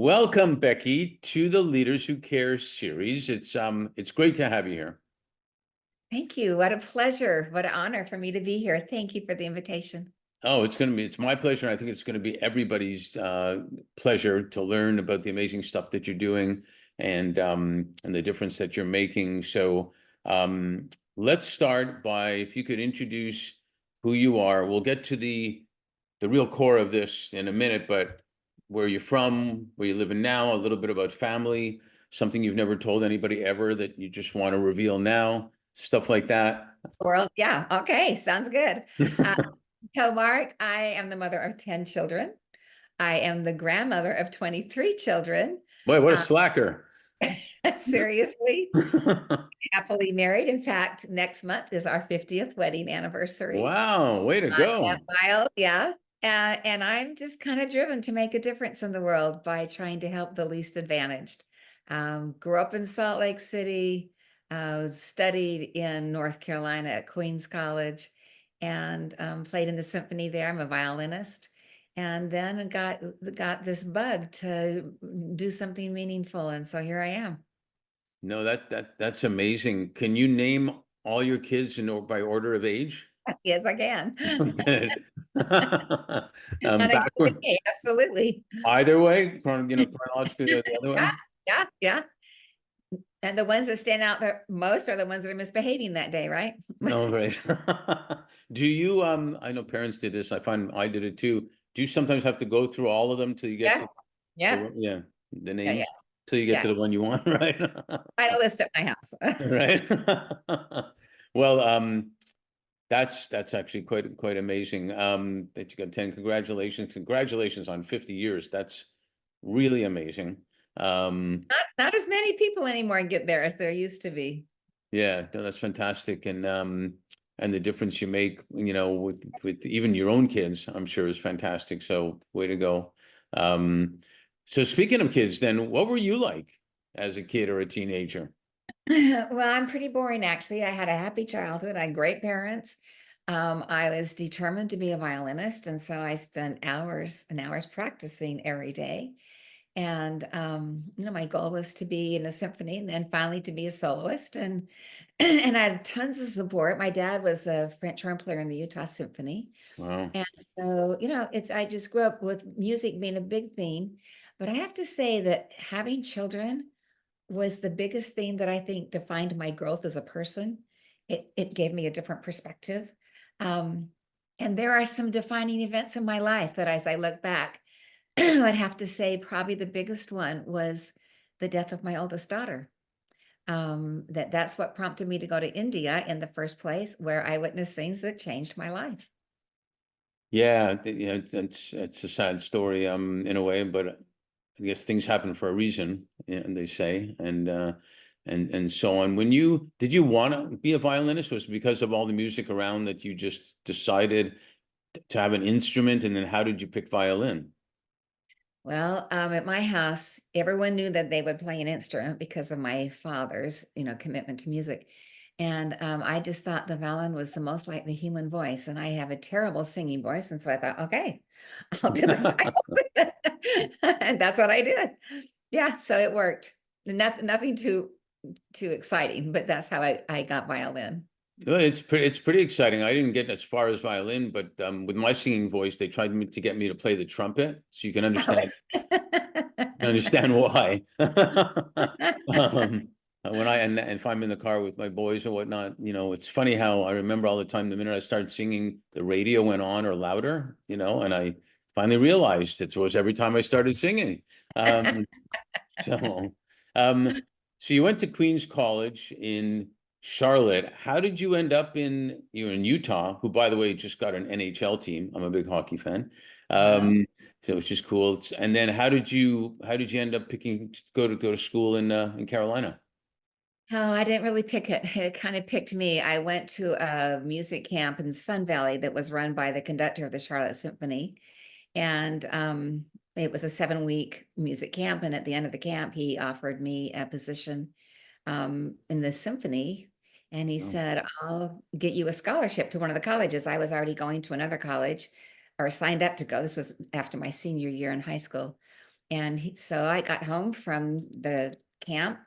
Welcome, Becky, to the Leaders Who Care series. It's great to have you here. Thank you. What a pleasure. What an honor for me to be here. Thank you for the invitation. Oh, it's my pleasure. And I think it's going to be everybody's pleasure to learn about the amazing stuff that you're doing and the difference that you're making. So let's start by if you could introduce who you are. We'll get to the real core of this in a minute, but where you're from, where you're living now, a little bit about family, something you've never told anybody ever that you just want to reveal now, stuff like that. World, yeah. Okay. Sounds good. Uh, so, Mark, I am the mother of 10 children. I am the grandmother of 23 children. Boy, what a Uh, slacker. seriously, happily married. In fact, next month is our 50th wedding anniversary. Wow, way to Yeah, go. Wild, yeah. And I'm just kind of driven to make a difference in the world by trying to help the least advantaged. Grew up in Salt Lake City, studied in North Carolina at Queens College, and played in the symphony there. I'm a violinist, and then got this bug to do something meaningful, and so here I am. No, that's amazing. Can you name all your kids by order of age? Yes, I can. Good. On a given Backward, day, absolutely. either way, chronologically the other Yeah, way. yeah, yeah. And the ones that stand out the most are the ones that are misbehaving that day, right? No, right. Do you, I know parents did this. I find I did it too. Do you sometimes have to go through all of them till you get Yeah, to yeah, yeah, the yeah, yeah, name, till you get yeah. to the one you want, right? Final list at my house. Right. Well, that's actually quite amazing. That you got 10. Congratulations. Congratulations on 50 years. That's really amazing. Not as many people anymore get there as there used to be. Yeah, no, that's fantastic. And the difference you make, with even your own kids, I'm sure is fantastic. So way to go. So speaking of kids, then what were you like as a kid or a teenager? Well, I'm pretty boring actually. I had a happy childhood. I had great parents. I was determined to be a violinist, and so I spent hours and hours practicing every day. And my goal was to be in a symphony and then finally to be a soloist. And and I had tons of support. My dad was the French horn player in the Utah Symphony. Wow. And so, it's I just grew up with music being a big thing. But I have to say that having children was the biggest thing that I think defined my growth as a person. It gave me a different perspective. Um, and there are some defining events in my life that as I look back, I'd have to say probably the biggest one was the death of my oldest daughter. That's what prompted me to go to India in the first place, where I witnessed things that changed my life. Yeah, it's a sad story, in a way, but I guess things happen for a reason, and they say, and so on. Did you want to be a violinist? Was it because of all the music around that you just decided to have an instrument, and then how did you pick violin? Well, at my house, everyone knew that they would play an instrument because of my father's, commitment to music. And I just thought the violin was the most like the human voice. And I have a terrible singing voice. And so I thought, okay, I'll do the violin. And that's what I did. Yeah, so it worked. Nothing too exciting, but that's how I got violin. Well, it's pretty exciting. I didn't get as far as violin, but with my singing voice, they tried to get me to play the trumpet, so you can understand why. Um, when and if I'm in the car with my boys or whatnot, it's funny how I remember all the time the minute I started singing, the radio went on or louder, and I finally realized it was every time I started singing. Um, so, um, so you went to Queens College in Charlotte. How did you end up you're in Utah, who, by the way, just got an NHL team. I'm a big hockey fan. Wow. So it's just cool. And then how did you end up picking to go to school in Carolina? Oh, I didn't really pick it. It kind of picked me. I went to a music camp in Sun Valley that was run by the conductor of the Charlotte Symphony. And it was a 7-week music camp. And at the end of the camp, he offered me a position in the symphony. And he Oh, said, I'll get you a scholarship to one of the colleges. I was already going to another college or signed up to go. This was after my senior year in high school. And so I got home from the camp,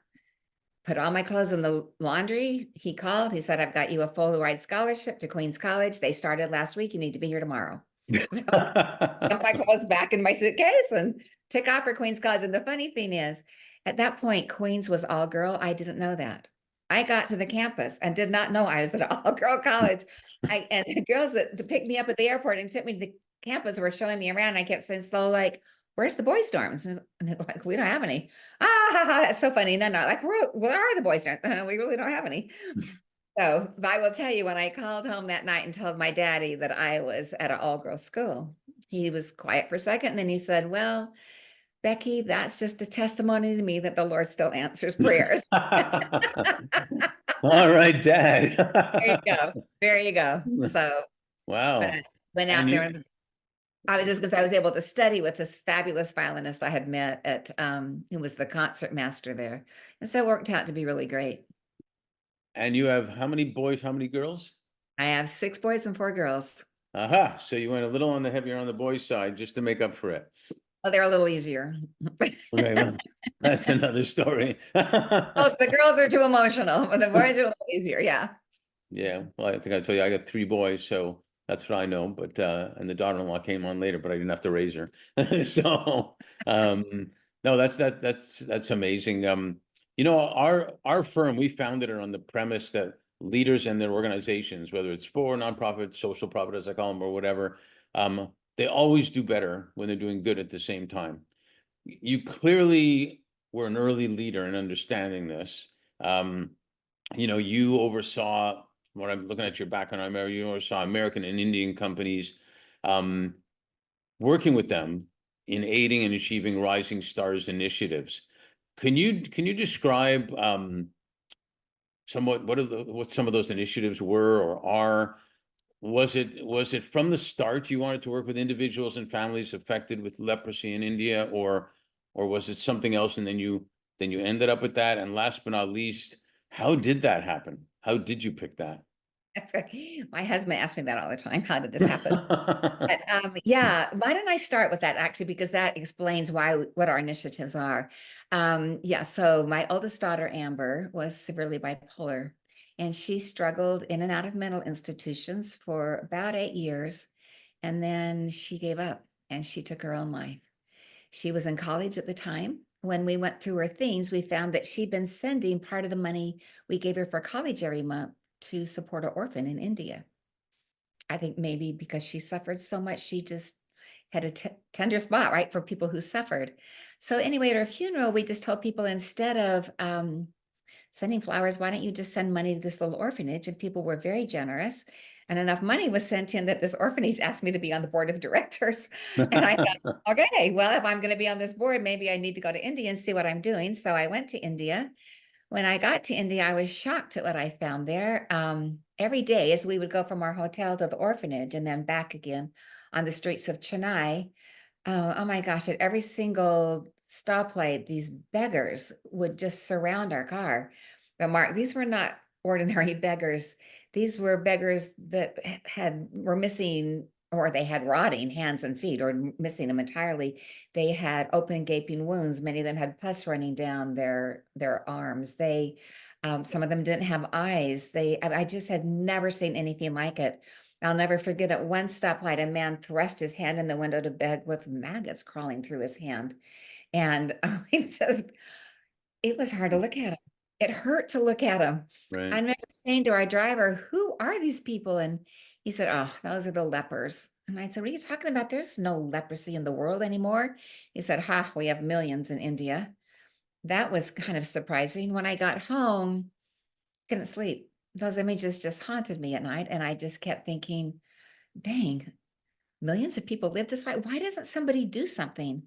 put all my clothes in the laundry. He called, he said, I've got you a full ride scholarship to Queens College. They started last week. You need to be here tomorrow. So put my clothes back in my suitcase and took off for Queens College. And the funny thing is, at that point, Queens was all girl. I didn't know that. I got to the campus and did not know I was at all girl college. And the girls that picked me up at the airport and took me to the campus were showing me around. I kept saying slow, like, where's the boys' dorms? And they're like, we don't have any. That's so funny. No, like, where are the boys' dorms? We really don't have any. So I will tell you, when I called home that night and told my daddy that I was at an all-girls school, he was quiet for a second. And then he said, well, Becky, that's just a testimony to me that the Lord still answers prayers. All right, Dad. There you go. There you go. So, but Wow. I went And out there you, and I was just because I was able to study with this fabulous violinist I had met at who was the concert master there. And so it worked out to be really great. and you have how many boys, how many girls? I have 6 boys and 4 girls. Aha, so you went a little on the heavier on the boys' side just to make up for it. Oh, they're a little easier. Okay, well, that's another story. Oh, the girls are too emotional, but the boys are a little easier. Yeah. Yeah, well, I think I told you I got 3 boys, so that's what I know. But and the daughter-in-law came on later, but I didn't have to raise her. So no, that's amazing. You know, our firm, we founded it on the premise that leaders and their organizations, whether it's for nonprofit, social profit, as I call them, or whatever, they always do better when they're doing good at the same time. You clearly were an early leader in understanding this. You know, you oversaw, what I'm looking at your background, I remember you oversaw American and Indian companies, working with them in aiding and achieving Rising Stars initiatives. Can you describe somewhat what some of those initiatives were or are? Was it from the start you wanted to work with individuals and families affected with leprosy in India, or was it something else and then you ended up with that? And last but not least, how did that happen? How did you pick that? My husband asks me that all the time. How did this happen? But, yeah, why don't I start with that actually, because that explains what our initiatives are. Yeah, so my oldest daughter, Amber, was severely bipolar, and she struggled in and out of mental institutions for about 8 years. And then she gave up and she took her own life. She was in college at the time. When we went through her things, we found that she'd been sending part of the money we gave her for college every month to support an orphan in India. I think maybe because she suffered so much, she just had a tender spot, right, for people who suffered. So anyway, at her funeral, we just told people, instead of sending flowers, why don't you just send money to this little orphanage? And people were very generous. And enough money was sent in that this orphanage asked me to be on the board of directors. And I thought, okay, well, if I'm going to be on this board, maybe I need to go to India and see what I'm doing. So I went to India. When I got to India, I was shocked at what I found there. Every day, as we would go from our hotel to the orphanage and then back again on the streets of Chennai, oh my gosh, at every single stoplight, these beggars would just surround our car. But Mark, these were not ordinary beggars. These were beggars that were missing, or they had rotting hands and feet, or missing them entirely. They had open gaping wounds. Many of them had pus running down their arms. Some of them didn't have eyes. I just had never seen anything like it. I'll never forget, at one stoplight, a man thrust his hand in the window to beg with maggots crawling through his hand. And it was hard to look at him. It hurt to look at him. I Right. remember saying to our driver, who are these people? And he said, oh, those are the lepers. And I said, what are you talking about? There's no leprosy in the world anymore. He said, ha, we have millions in India. That was kind of surprising. When I got home, couldn't sleep. Those images just haunted me at night. And I just kept thinking, dang, millions of people live this way. Why doesn't somebody do something?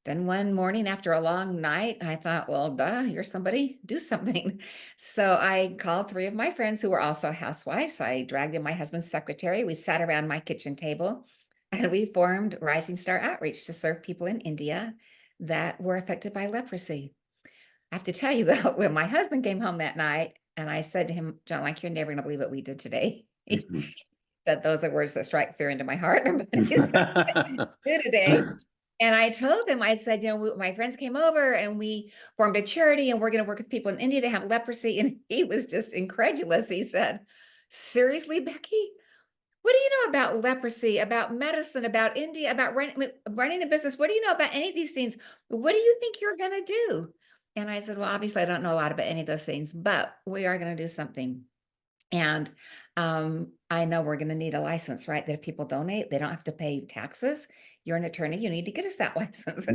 Then one morning after a long night, I thought, well, duh, you're somebody, do something. So I called 3 of my friends who were also housewives. I dragged in my husband's secretary. We sat around my kitchen table and we formed Rising Star Outreach to serve people in India that were affected by leprosy. I have to tell you though, when my husband came home that night and I said to him, John, like, you're never going to believe what we did today. He said, those are words that strike fear into my heart. But he said, "What did you do today?" And I told him, I said, my friends came over and we formed a charity and we're going to work with people in India that have leprosy. And he was just incredulous. He said, seriously, Becky? What do you know about leprosy, about medicine, about India, about running a business? What do you know about any of these things? What do you think you're going to do? And I said, well, obviously, I don't know a lot about any of those things, but we are going to do something. And I know we're going to need a license, right? That if people donate, they don't have to pay taxes. You're an attorney, you need to get us that license.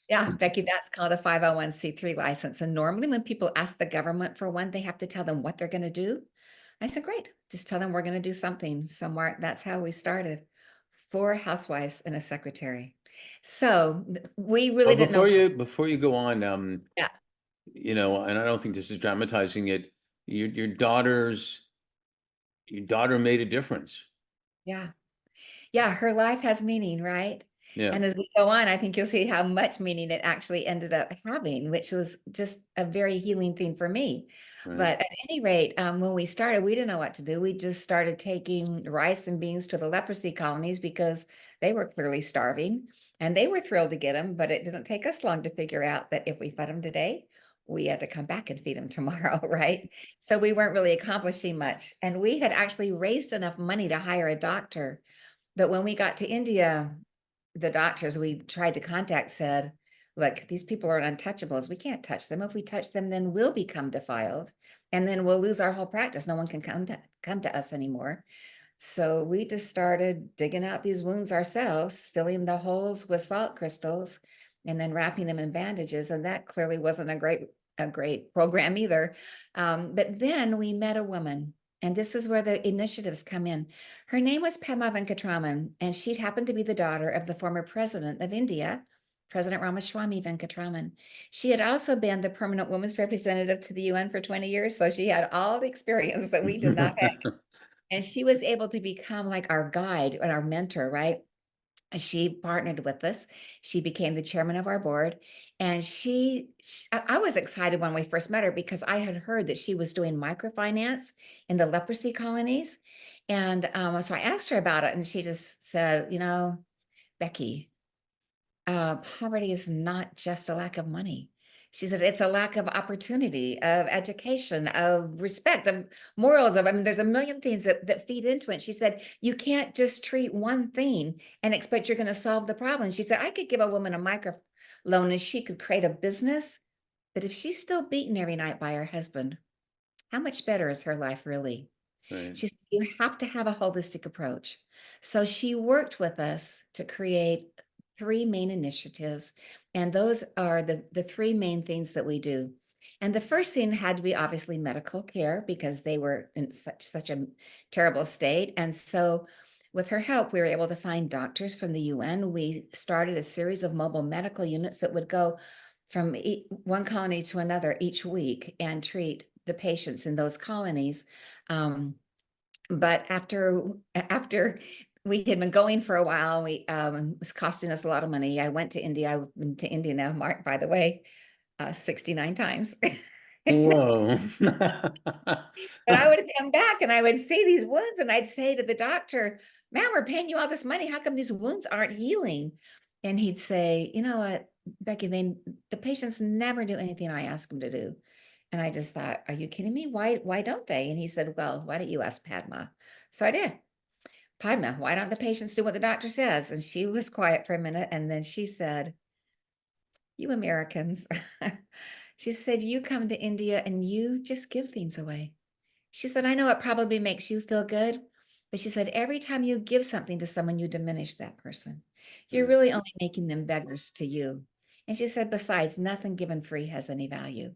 Yeah, Becky, that's called a 501c3 license. And normally when people ask the government for one, they have to tell them what they're going to do. I said, great, just tell them we're going to do something somewhere. That's how we started. 4 housewives and a secretary. So we really Well, didn't know. before you go on, Yeah, and I don't think this is dramatizing it, your daughter made a difference. yeah. Yeah, her life has meaning, right? Yeah, And as we go on, I think you'll see how much meaning it actually ended up having, which was just a very healing thing for me. right. But at any rate, when we started, we didn't know what to do. We just started taking rice and beans to the leprosy colonies because they were clearly starving and they were thrilled to get them. But it didn't take us long to figure out that if we fed them today, we had to come back and feed them tomorrow, right? So we weren't really accomplishing much. And we had actually raised enough money to hire a doctor, but when we got to India, the doctors we tried to contact said, look, these people are untouchables. We can't touch them. If we touch them, then we'll become defiled and then we'll lose our whole practice. No one can come to us anymore. So we just started digging out these wounds ourselves, filling the holes with salt crystals, and then wrapping them in bandages. And that clearly wasn't a great program either. But then we met a woman, and this is where the initiatives come in. Her name was Padma Venkatraman, and she happened to be the daughter of the former president of India, President Ramaswamy Venkatraman. She had also been the permanent women's representative to the UN for 20 years, so she had all the experience that we did not have. And she was able to become like our guide and our mentor, right? She partnered with us. She became the chairman of our board. And I was excited when we first met her because I had heard that she was doing microfinance in the leprosy colonies. And so I asked her about it, and she just said, Becky, poverty is not just a lack of money. She said it's a lack of opportunity, of education, of respect, of morals. There's a million things that feed into it. She said you can't just treat one thing and expect you're going to solve the problem. She said I could give a woman a microloan and she could create a business, but if she's still beaten every night by her husband, how much better is her life really? Right. She said, you have to have a holistic approach. So she worked with us to create 3 main initiatives. And those are the 3 main things that we do. And the first thing had to be obviously medical care because they were in such a terrible state. And so with her help, we were able to find doctors from the UN. We started a series of mobile medical units that would go from one colony to another each week and treat the patients in those colonies. But after we had been going for a while, it was costing us a lot of money. I went to India. I've been to India now, Mark, by the way, 69 times. Whoa. But I would come back and I would see these wounds and I'd say to the doctor, man, we're paying you all this money. How come these wounds aren't healing? And he'd say, you know what, Becky, the patients never do anything I ask them to do. And I just thought, are you kidding me? Why don't they? And he said, well, why don't you ask Padma? So I did. Padma, why don't the patients do what the doctor says? And she was quiet for a minute. And then she said, you Americans, she said, you come to India and you just give things away. She said, I know it probably makes you feel good, but she said, every time you give something to someone, you diminish that person. You're Mm. really only making them beggars to you. And she said, besides, nothing given free has any value.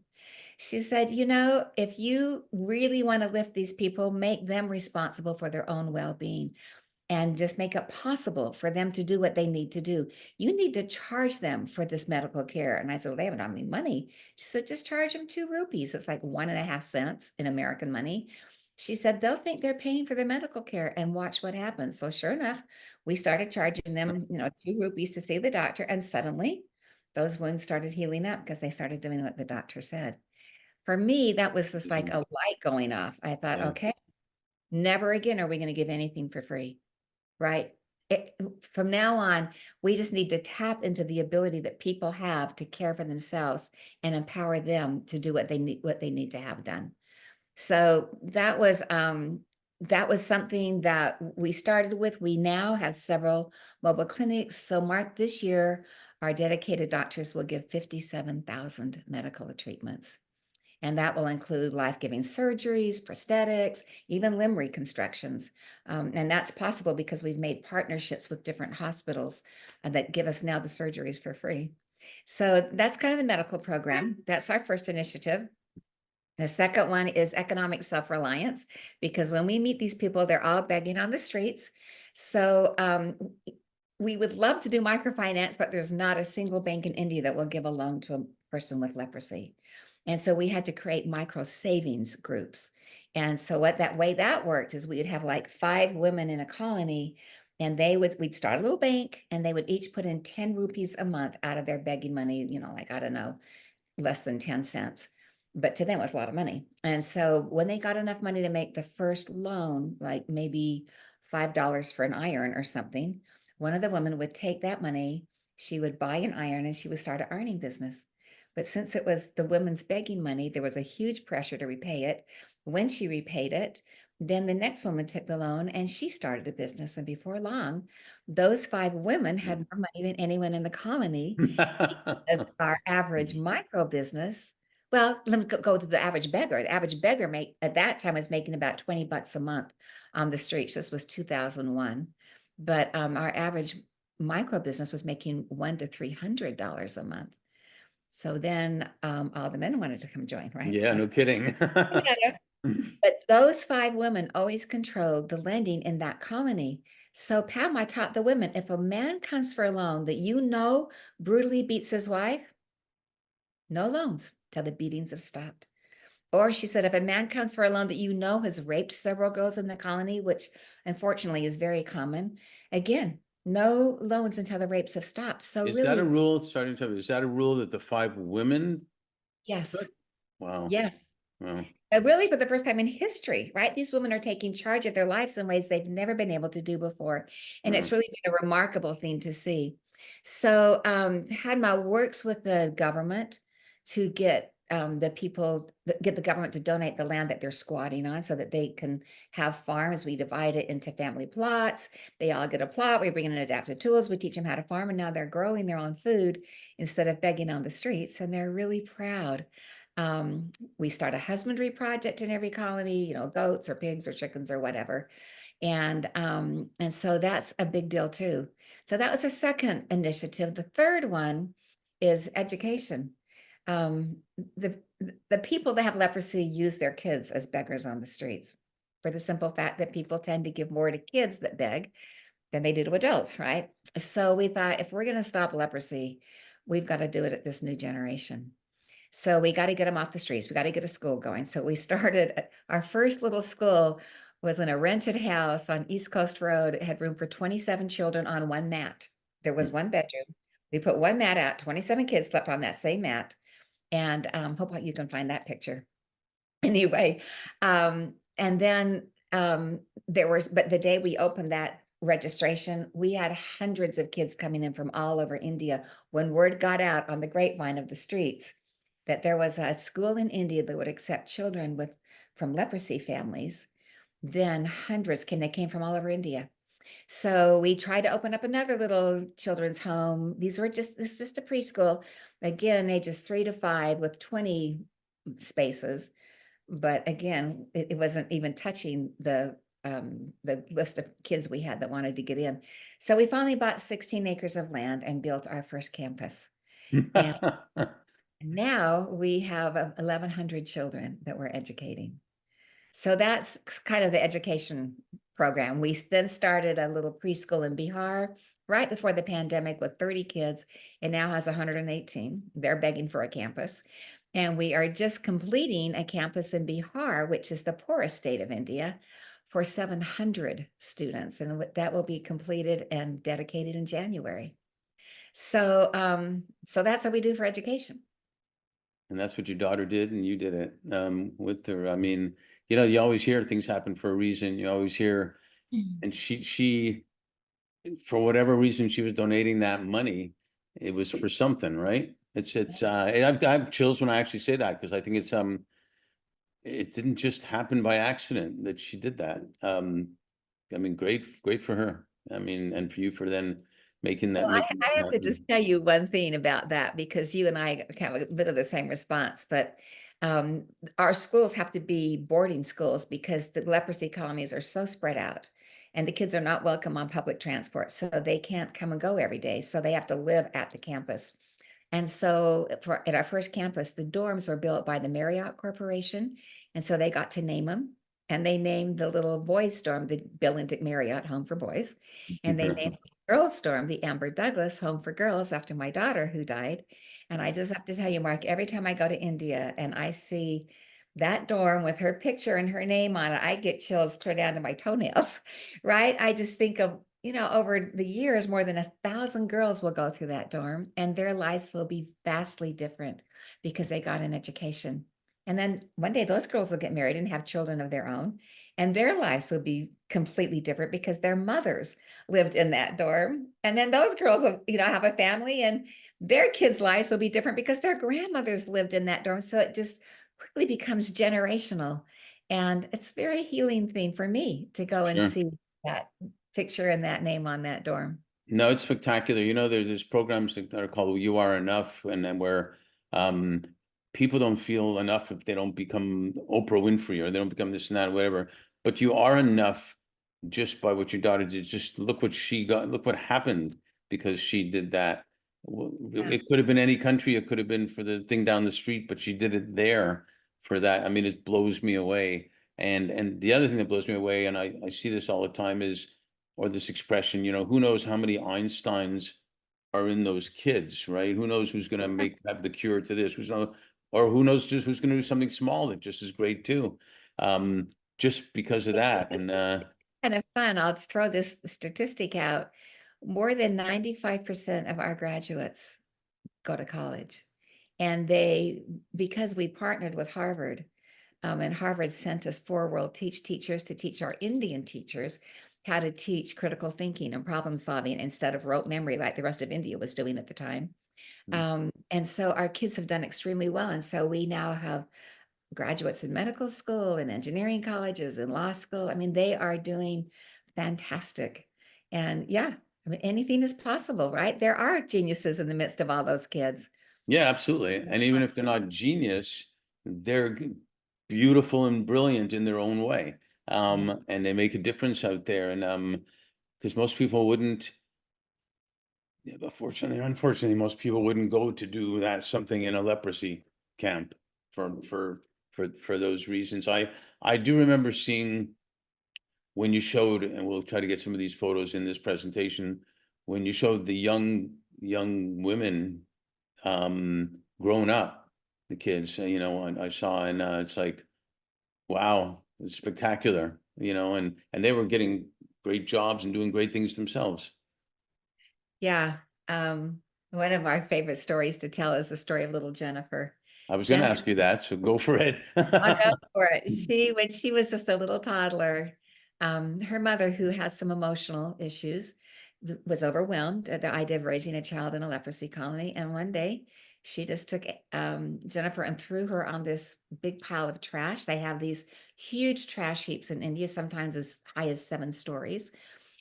She said, if you really want to lift these people, make them responsible for their own well-being and just make it possible for them to do what they need to do. You need to charge them for this medical care. And I said, well, they haven't got any money. She said, just charge them 2 rupees. It's like 1.5 cents in American money. She said, they'll think they're paying for their medical care and watch what happens. So sure enough, we started charging them, 2 rupees to see the doctor. And suddenly those wounds started healing up because they started doing what the doctor said. For me, that was just like a light going off. I thought, Yeah. okay, never again are we going to give anything for free. Right. from now on, we just need to tap into the ability that people have to care for themselves and empower them to do what they need to have done. So that was something that we started with. We now have several mobile clinics. So Mark, this year, our dedicated doctors will give 57,000 medical treatments. And that will include life-giving surgeries, prosthetics, even limb reconstructions. And that's possible because we've made partnerships with different hospitals that give us now the surgeries for free. So that's kind of the medical program. That's our first initiative. The second one is economic self-reliance, because when we meet these people, they're all begging on the streets. So we would love to do microfinance, but there's not a single bank in India that will give a loan to a person with leprosy. And so we had to create micro savings groups. And so that way that worked is we'd have like 5 women in a colony, and we'd start a little bank, and they would each put in 10 rupees a month out of their begging money, like, I don't know, less than 10 cents. But to them, it was a lot of money. And so when they got enough money to make the first loan, like maybe $5 for an iron or something, one of the women would take that money, she would buy an iron, and she would start an ironing business. But since it was the women's begging money, there was a huge pressure to repay it. When she repaid it, then the next woman took the loan and she started a business. And before long, those 5 women had more money than anyone in the colony, as our average micro business. Well, let me go to the average beggar. The average beggar at that time was making about $20 a month on the streets. This was 2001. But our average micro business was making $100 to $300 a month. So then all the men wanted to come join, right? Yeah, no kidding. But those 5 women always controlled the lending in that colony. So Pam, I taught the women, if a man comes for a loan that brutally beats his wife, no loans till the beatings have stopped. Or she said, if a man comes for a loan that has raped several girls in the colony, which unfortunately is very common, again, no loans until the rapes have stopped. So Is that a really, rule, is that a rule that the 5 women yes, took? Wow. yes. Wow. Really, for the first time in history, right? These women are taking charge of their lives in ways they've never been able to do before. And Wow. it's really been a remarkable thing to see. So Hadma works with the government to get get the government to donate the land that they're squatting on so that they can have farms. We divide it into family plots. They all get a plot. We bring in adaptive tools. We teach them how to farm, and now they're growing their own food instead of begging on the streets. And they're really proud. We start a husbandry project in every colony, goats or pigs or chickens or whatever. And so that's a big deal too. So that was the second initiative. The third one is education. Um, the the people that have leprosy use their kids as beggars on the streets for the simple fact that people tend to give more to kids that beg than they do to adults, right? So we thought, if we're going to stop leprosy, we've got to do it at this new generation. So we got to get them off the streets. We got to get a school going. So we started our first little school was in a rented house on East Coast Road. It had room for 27 children on one mat. There was one bedroom. We put one mat out. 27 kids slept on that same mat. And hope you can find that picture. Anyway, and then but the day we opened that registration, we had hundreds of kids coming in from all over India. When word got out on the grapevine of the streets that there was a school in India that would accept children from leprosy families, then hundreds came. They came from all over India. So we tried to open up another little children's home. This is just a preschool, again, ages 3 to 5 with 20 spaces. But again, it wasn't even touching the list of kids we had that wanted to get in. So we finally bought 16 acres of land and built our first campus. And now we have 1,100 children that we're educating. So that's kind of the education program. We then started a little preschool in Bihar right before the pandemic with 30 kids. It now has 118. They're begging for a campus. And we are just completing a campus in Bihar, which is the poorest state of India, for 700 students. And that will be completed and dedicated in January. So, so that's what we do for education. And that's what your daughter did, and you did it with her. I mean, you always hear things happen for a reason. You always hear, and she for whatever reason she was donating that money, it was for something, right? And I have chills when I actually say that, because I think it didn't just happen by accident that she did that. I mean, great for her. I mean, and for you for then Well, making I that have to happen. just tell you one thing about that because you and I have a bit of the same response, but um, our schools have to be boarding schools because the leprosy colonies are so spread out and the kids are not welcome on public transport. So they can't come and go every day. So they have to live at the campus. And so at our first campus, the dorms were built by the Marriott Corporation. And so they got to name them. And they named the little boys' dorm the Bill and Dick Marriott Home for Boys. And they named the girls' dorm the Amber Douglas Home for Girls after my daughter who died. And I just have to tell you, Mark, every time I go to India and I see that dorm with her picture and her name on it, I get chills clear down to my toenails, right? I just think of over the years, more than 1,000 girls will go through that dorm and their lives will be vastly different because they got an education. And then one day those girls will get married and have children of their own, and their lives will be completely different because their mothers lived in that dorm. And then those girls will, have a family and their kids' lives will be different because their grandmothers lived in that dorm. So it just quickly becomes generational. And it's a very healing thing for me to go and Sure. see that picture and that name on that dorm. No, it's spectacular. There's programs that are called You Are Enough, and then where um, people don't feel enough if they don't become Oprah Winfrey or they don't become this and that, whatever. But you are enough just by what your daughter did. Just look what she got. Look what happened because she did that. Yeah. It could have been any country. It could have been for the thing down the street, but she did it there for that. I mean, it blows me away. And the other thing that blows me away, and I see this all the time, is or this expression, who knows how many Einsteins are in those kids, right? Who knows who's going to have the cure to this? Or who knows just who's going to do something small that just is great too, um, just because of that. And Kind of fun. I'll just throw this statistic out. More than 95% of our graduates go to college. And because we partnered with Harvard, and Harvard sent us 4 world teachers to teach our Indian teachers how to teach critical thinking and problem solving instead of rote memory like the rest of India was doing at the time. And so our kids have done extremely well. And so we now have graduates in medical school and engineering colleges and law school. I mean, they are doing fantastic. And yeah, I mean, anything is possible, right? There are geniuses in the midst of all those kids. yeah, absolutely. And even if they're not genius, they're beautiful and brilliant in their own way. Yeah. And they make a difference out there. And because most people wouldn't. Yeah, but unfortunately, most people wouldn't go to do that something in a leprosy camp for those reasons. I do remember seeing when you showed, and we'll try to get some of these photos in this presentation, when you showed the young women grown up, the kids, I saw, and it's like, wow, it's spectacular, and they were getting great jobs and doing great things themselves. Yeah. One of our favorite stories to tell is the story of little Jennifer. I was going to Jennifer, ask you that, so go for it. I'll go for it. When she was just a little toddler, her mother, who has some emotional issues, was overwhelmed at the idea of raising a child in a leprosy colony. And one day she just took Jennifer and threw her on this big pile of trash. They have these huge trash heaps in India, sometimes as high as 7 stories.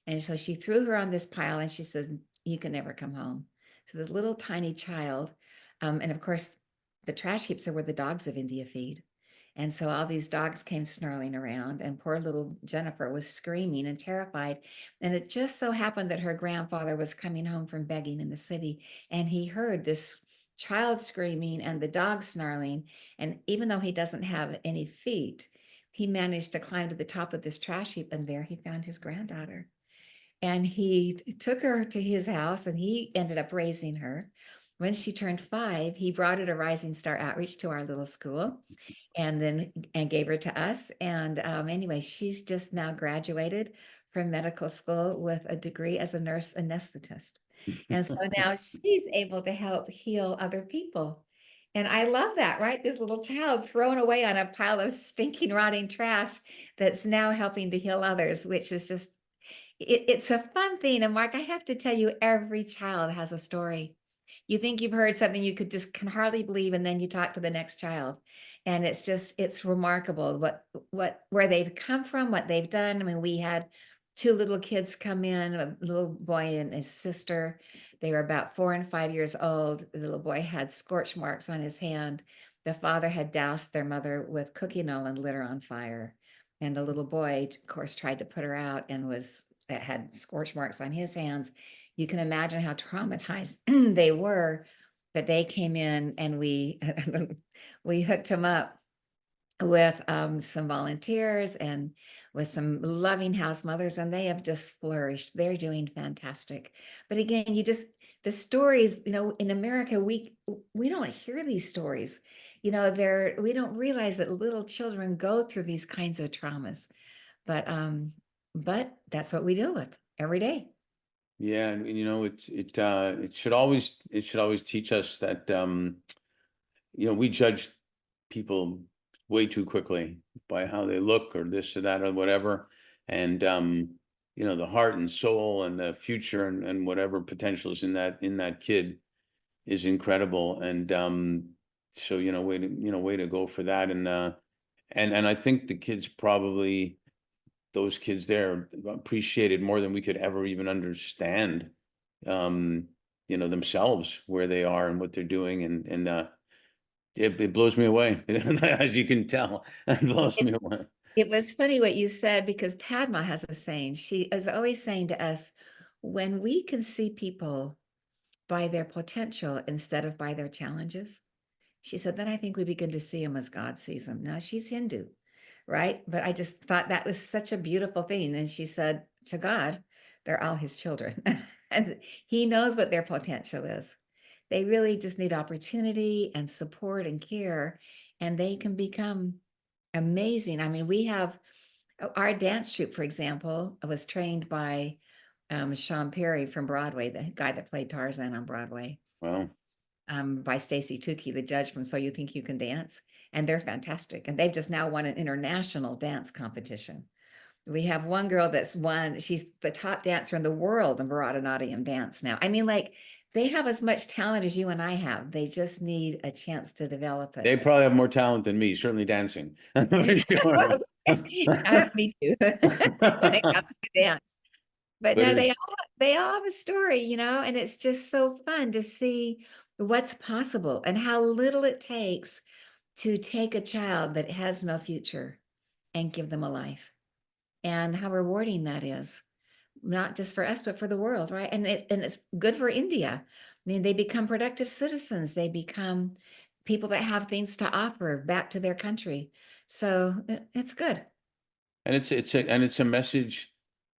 And so she threw her on this pile and she says, "You can never come home." So this little tiny child, and of course, the trash heaps are where the dogs of India feed. And so all these dogs came snarling around, and poor little Jennifer was screaming and terrified. And it just so happened that her grandfather was coming home from begging in the city, and he heard this child screaming and the dog snarling. And even though he doesn't have any feet, he managed to climb to the top of this trash heap, and there he found his granddaughter. And he took her to his house and he ended up raising her. When she turned 5, he brought her to Rising Star Outreach to our little school and gave her to us. And anyway, she's just now graduated from medical school with a degree as a nurse anesthetist. And so now she's able to help heal other people. And I love that, right? This little child thrown away on a pile of stinking, rotting trash that's now helping to heal others, which is just it's a fun thing, and Mark, I have to tell you, every child has a story. You think you've heard something you could just can hardly believe, and then you talk to the next child, and it's remarkable what where they've come from, what they've done. I mean, we had 2 little kids come in, a little boy and his sister. They were about 4 and 5 years old. The little boy had scorch marks on his hand. The father had doused their mother with cooking oil and lit her on fire. And the little boy, of course, tried to put her out and was that had scorch marks on his hands. You can imagine how traumatized they were that they came in and we we hooked him up with some volunteers and with some loving house mothers, and they have just flourished. They're doing fantastic. But again, you just the stories, in America, we don't hear these stories. They're we don't realize that little children go through these kinds of traumas. But that's what we deal with every day. Yeah, and it should always teach us that we judge people way too quickly by how they look or this or that or whatever. And the heart and soul and the future and whatever potential is in that kid is incredible. And so way to go for that. And I think the kids probably those kids there appreciated more than we could ever even understand themselves, where they are and what they're doing. And it blows me away. As you can tell, it blows It's, me away. it was funny what you said because Padma has a saying. She is always saying to us, when we can see people by their potential instead of by their challenges, she said, then I think we begin to see them as God sees them. Now she's Hindu, right? But I just thought that was such a beautiful thing. And she said, to God, they're all his children. And he knows what their potential is. They really just need opportunity and support and care, and they can become amazing. I mean, we have our dance troupe, for example, was trained by Sean Perry from Broadway, the guy that played Tarzan on Broadway, Well, by Stacy Tukey, the judge from So You Think You Can Dance. And they're fantastic. And they've just now won an international dance competition. We have one girl that's won, she's the top dancer in the world in Bharatanatyam dance now. I mean, like, they have as much talent as you and I have. They just need a chance to develop they it. probably have more talent than me, certainly dancing. For sure. Me too, when it comes to dance. But But no, it, they all have a story, and it's just so fun to see what's possible and how little it takes to take a child that has no future and give them a life, and how rewarding that is, not just for us, but for the world, right? And it's good for India. I mean, they become productive citizens. They become people that have things to offer back to their country. So it's good. and it's a message.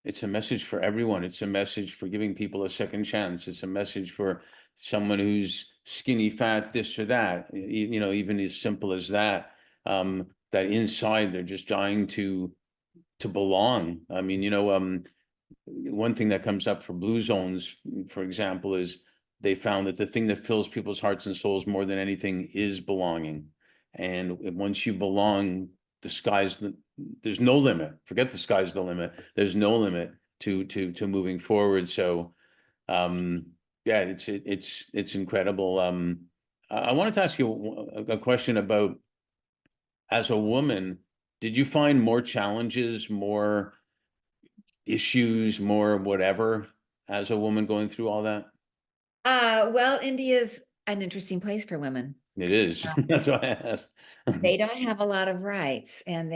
It's a message for everyone. It's a message for giving people a second chance. It's a message for someone who's skinny, fat, this or that. Even as simple as that. That inside they're just dying to belong. I mean, one thing that comes up for Blue Zones, for example, is they found that the thing that fills people's hearts and souls more than anything is belonging. And once you belong, there's no limit. Forget the sky's the limit. There's no limit to moving forward. So yeah, it's incredible. I wanted to ask you a question about, as a woman, did you find more challenges, more issues, more whatever, as a woman going through all that? Well, India's an interesting place for women. It is. That's why I asked. They don't have a lot of rights, and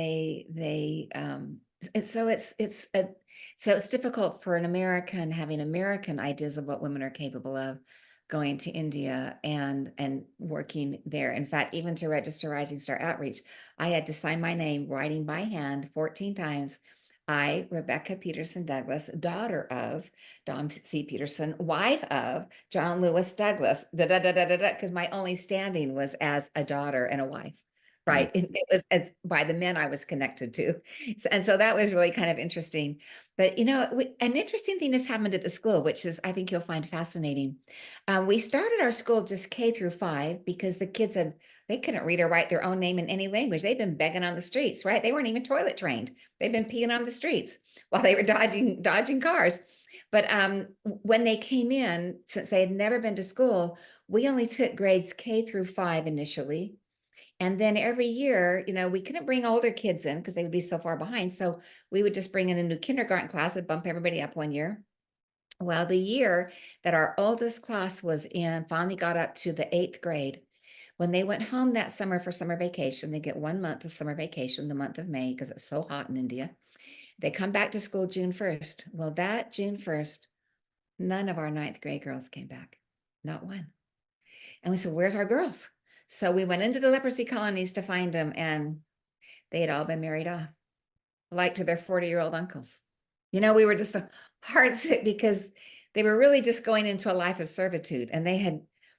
so it's difficult for an American having American ideas of what women are capable of, going to India and working there. In fact, even to register Rising Star Outreach, I had to sign my name writing by hand 14 times. I, Rebecca Peterson Douglas, daughter of Don C. Peterson, wife of John Lewis Douglas, because my only standing was as a daughter and a wife, Mm. right? It's by the men I was connected to. And so that was really kind of interesting. But, an interesting thing has happened at the school, which is, I think you'll find fascinating. We started our school just K through 5 because the kids They couldn't read or write their own name in any language. They've been begging on the streets, right? They weren't even toilet trained. They've been peeing on the streets while they were dodging cars. But when they came in, since they had never been to school, we only took grades K through 5 initially. And then every year, we couldn't bring older kids in because they would be so far behind. So we would just bring in a new kindergarten class and bump everybody up one year. Well, the year that our oldest class was in finally got up to the 8th grade. When they went home that summer for summer vacation, they get 1 month of summer vacation, the month of May, because it's so hot in India. They come back to school June 1st. Well, that June 1st, none of our 9th grade girls came back, not one. And we said, where's our girls? So we went into the leprosy colonies to find them, and they had all been married off, like to their 40-year-old uncles. We were just so heartsick because they were really just going into a life of servitude, and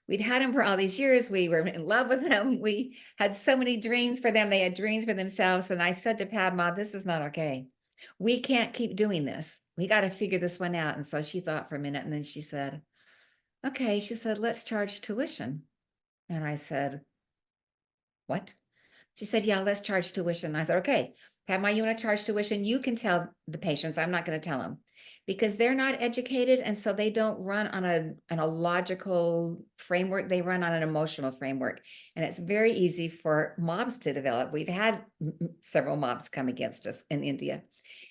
we'd had them for all these years. We were in love with them. We had so many dreams for them. They had dreams for themselves. And I said to Padma, this is not okay. We can't keep doing this. We got to figure this one out. And so she thought for a minute, and then she said, okay, she said, let's charge tuition. And I said, what? She said, yeah, let's charge tuition. I said, okay, Padma, you want to charge tuition? You can tell the patients. I'm not going to tell them because they're not educated. And so they don't run on a logical framework. They run on an emotional framework. And it's very easy for mobs to develop. We've had several mobs come against us in India.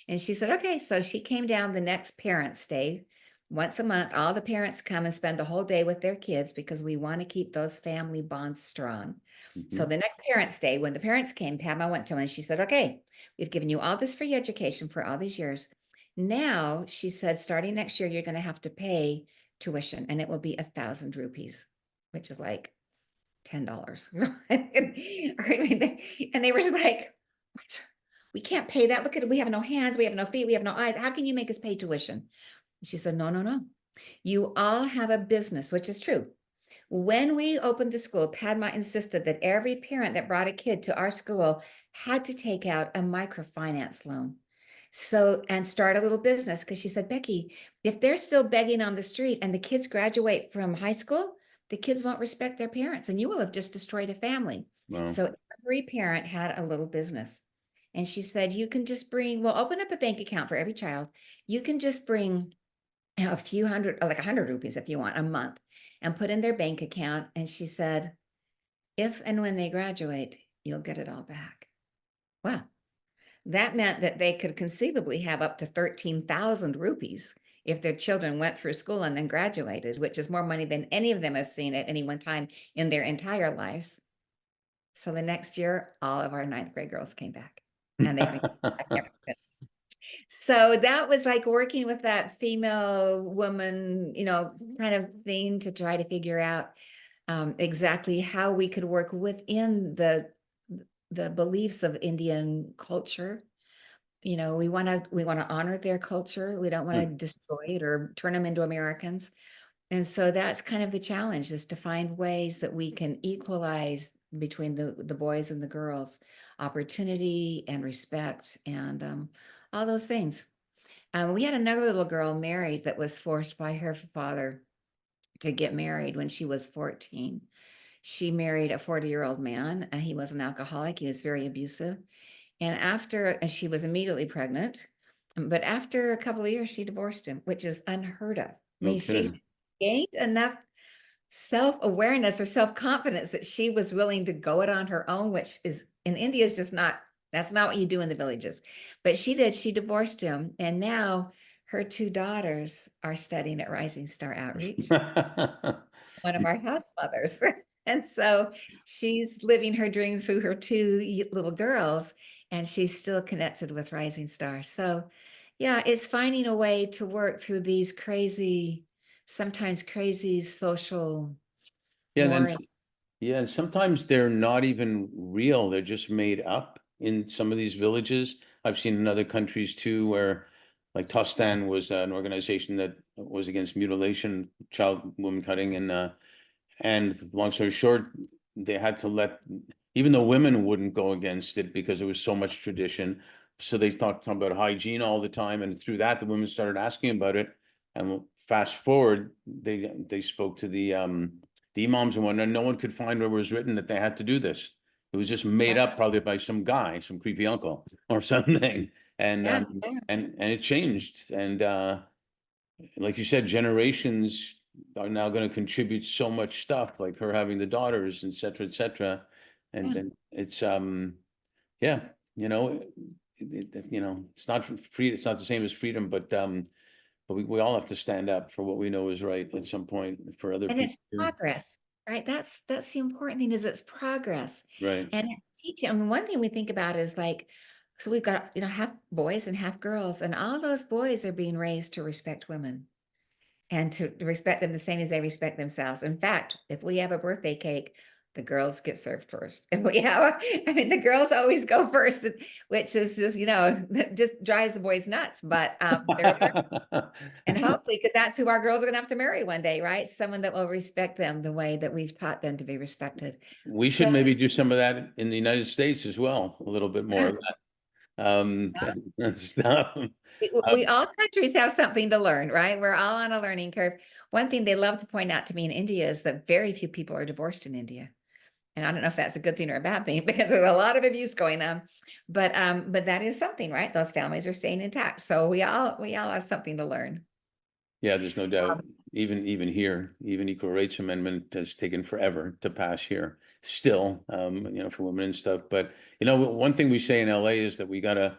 And she said, okay. So she came down the next Parents' Day. Once a month, all the parents come and spend the whole day with their kids because we want to keep those family bonds strong. So the next Parents' Day, when the parents came, Padma went to them and she said, okay, we've given you all this free education for all these years. Now, she said, starting next year, you're going to have to pay tuition, and it will be 1,000 rupees, which is like $10. And they were just like, what? We can't pay that. Look at it. We have no hands. We have no feet. We have no eyes. How can you make us pay tuition? She said, no, no, no. You all have a business, which is true. When we opened the school, Padma insisted that every parent that brought a kid to our school had to take out a microfinance loan. And start a little business, because she said, Becky, if they're still begging on the street and the kids graduate from high school, the kids won't respect their parents and you will have just destroyed a family. Wow. So every parent had a little business. And she said, you can just we'll open up a bank account for every child. You can just bring a few hundred, like 100 rupees if you want, a month, and put in their bank account. And she said, if and when they graduate, you'll get it all back. Well, that meant that they could conceivably have up to 13,000 rupees if their children went through school and then graduated, which is more money than any of them have seen at any one time in their entire lives. So the next year, all of our 9th grade girls came back, and they've been ever since. So that was like working with that female woman, kind of thing to try to figure out exactly how we could work within the beliefs of Indian culture. We want to honor their culture. We don't want to destroy it or turn them into Americans. And so that's kind of the challenge, is to find ways that we can equalize between the boys and the girls, opportunity and respect and all those things. We had another little girl married that was forced by her father to get married when she was 14. She married a 40-year-old man. He was an alcoholic. He was very abusive. And she was immediately pregnant, but after a couple of years, she divorced him, which is unheard of. I mean, she gained enough self-awareness or self-confidence that she was willing to go it on her own, which is in India is just that's not what you do in the villages. But she did. She divorced him. And now her 2 daughters are studying at Rising Star Outreach, one of our house mothers. And so she's living her dream through her 2 little girls, and she's still connected with Rising Star. So yeah, it's finding a way to work through these sometimes crazy social Yeah, and sometimes they're not even real. They're just made up in some of these villages. I've seen in other countries too, where like Tostan was an organization that was against mutilation, child woman cutting, and long story short, they had to even though women wouldn't go against it because there was so much tradition. So they talked about hygiene all the time, and through that, the women started asking about it. And fast forward, they spoke to the the imams and whatnot, no one could find where it was written that they had to do this. It was just made Yeah, up probably by some guy, some creepy uncle or something. And yeah, yeah. and it changed. And like you said, generations are now going to contribute so much stuff, like her having the daughters, et cetera, et cetera. Yeah. And it's yeah, you know, it's not free, it's not the same as freedom, but we all have to stand up for what we know is right at some point for other And people it's too. progress, right? That's the important thing is it's progress. Right. And it's teaching. I mean, one thing we think about is like, so we've got, half boys and half girls, and all those boys are being raised to respect women and to respect them the same as they respect themselves. In fact, if we have a birthday cake, the girls get served first. If we have I mean, the girls always go first, which is just, that just drives the boys nuts. But they're learning, and hopefully, because that's who our girls are going to have to marry one day, right? Someone that will respect them the way that we've taught them to be respected. We So should maybe do some of that in the United States as well, a little bit more yeah, of that. That's all countries have something to learn, right? We're all on a learning curve. One thing they love to point out to me in India is that very few people are divorced in India. And I don't know if that's a good thing or a bad thing because there's a lot of abuse going on. But that is something, right? Those families are staying intact. So we all have something to learn. yeah, there's no doubt. Even here, even equal rights amendment has taken forever to pass here. Still, for women and stuff. But one thing we say in LA is that we gotta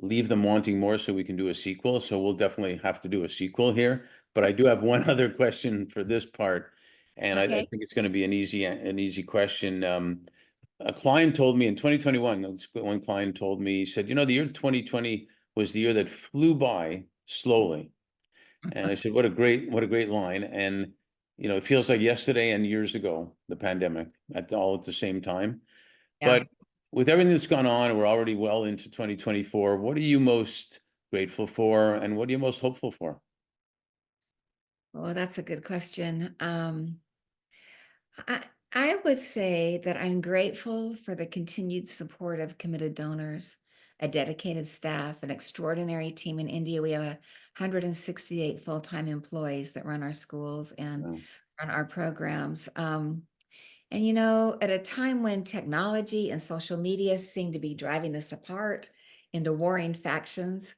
leave them wanting more so we can do a sequel. So we'll definitely have to do a sequel here. But I do have one other question for this part, and I Okay. think it's going to be an easy question. A client told me in 2021, one client told me, he said, the year 2020 was the year that flew by slowly. And I said, what a great line. And, it feels like yesterday and years ago, the pandemic all at the same time. Yeah. But with everything that's gone on, we're already well into 2024. What are you most grateful for and what are you most hopeful for? Well, that's a good question. I I would say that I'm grateful for the continued support of committed donors, a dedicated staff, an extraordinary team in India. We have 168 full-time employees that run our schools and Wow. run our programs. And at a time when technology and social media seem to be driving us apart into warring factions,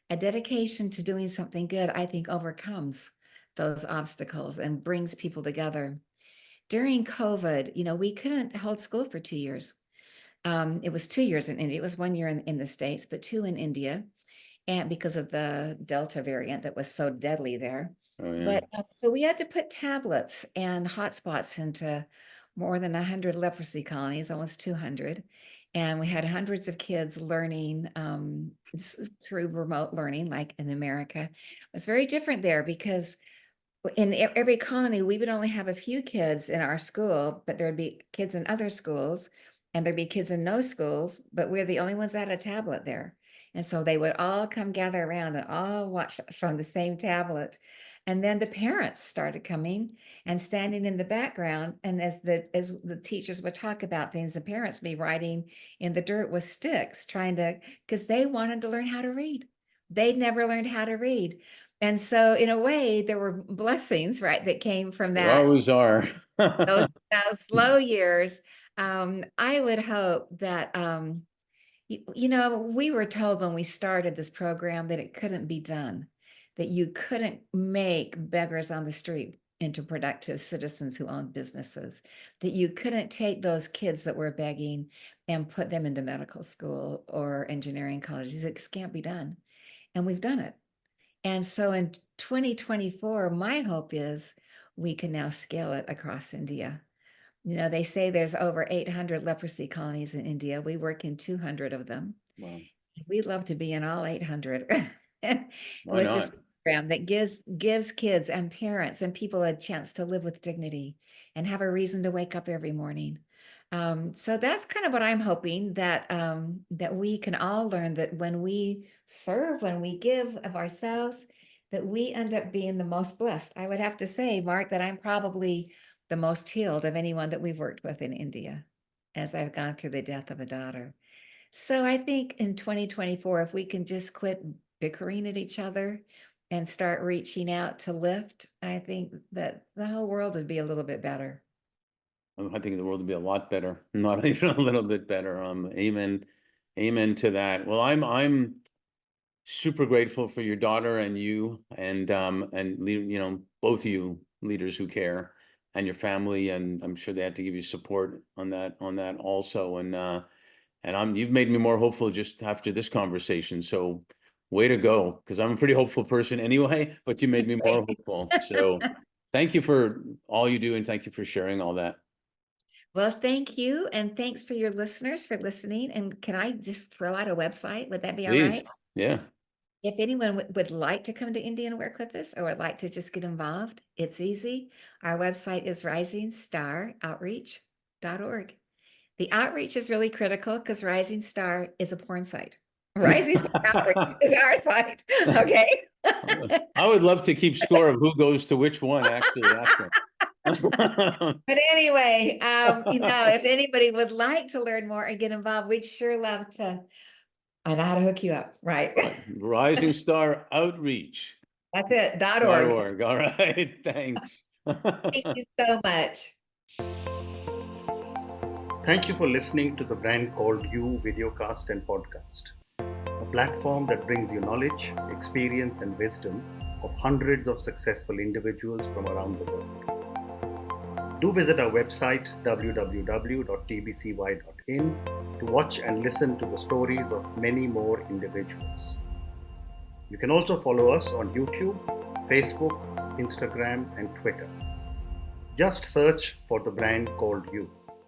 a dedication to doing something good, I think, overcomes those obstacles and brings people together. During COVID, we couldn't hold school for 2 years. It was 2 years in India. It was 1 year in the States, but two in India, and because of the Delta variant that was so deadly there. Oh, yeah. But so we had to put tablets and hotspots into more than 100 leprosy colonies, almost 200. And we had hundreds of kids learning through remote learning, like in America. It was very different there because in every colony, we would only have a few kids in our school, but there'd be kids in other schools, and there'd be kids in no schools, but we're the only ones that had a tablet there. And so they would all come gather around and all watch from the same tablet. And then the parents started coming and standing in the background. And as the teachers would talk about things, the parents be writing in the dirt with sticks, trying to, because they wanted to learn how to read. They'd never learned how to read. And so in a way, there were blessings, right, that came from There that, always are. those slow years. I would hope that, we were told when we started this program that it couldn't be done, that you couldn't make beggars on the street into productive citizens who owned businesses, that you couldn't take those kids that were begging and put them into medical school or engineering colleges. It just can't be done. And we've done it. And so in 2024, my hope is we can now scale it across India. They say there's over 800 leprosy colonies in India. We work in 200 of them. Well, We'd love to be in all 800 why with this not? program that gives kids and parents and people a chance to live with dignity and have a reason to wake up every morning. So that's kind of what I'm hoping that we can all learn that when we serve, when we give of ourselves, that we end up being the most blessed. I would have to say, Mark, that I'm probably the most healed of anyone that we've worked with in India as I've gone through the death of a daughter. So I think in 2024, if we can just quit bickering at each other and start reaching out to lift, I think that the whole world would be a little bit better. I think the world would be a lot better, not even a little bit better. Amen. Amen to that. Well, I'm super grateful for your daughter and you and both of you leaders who care and your family. And I'm sure they had to give you support on that also. And you've made me more hopeful just after this conversation. So way to go, because I'm a pretty hopeful person anyway, but you made me more hopeful. So thank you for all you do, and thank you for sharing all that. Well, thank you. And thanks for your listeners for listening. And can I just throw out a website? Would that be all Please. right? Yeah. If anyone would like to come to India and work with us or would like to just get involved, it's easy. Our website is RisingStarOutreach.org. The outreach is really critical because Rising Star is a porn site. Rising Star Outreach is our site. Okay. I would love to keep score of who goes to which one, actually. After. But anyway, if anybody would like to learn more and get involved, we'd sure love to. I know how to hook you up, right? Rising Star Outreach. That's it. .org. All right. Thanks. Thank you so much. Thank you for listening to the Brand Called You videocast and podcast, a platform that brings you knowledge, experience, and wisdom of hundreds of successful individuals from around the world. Do visit our website www.tbcy.in to watch and listen to the stories of many more individuals. You can also follow us on YouTube, Facebook, Instagram, and Twitter. Just search for the Brand Called You.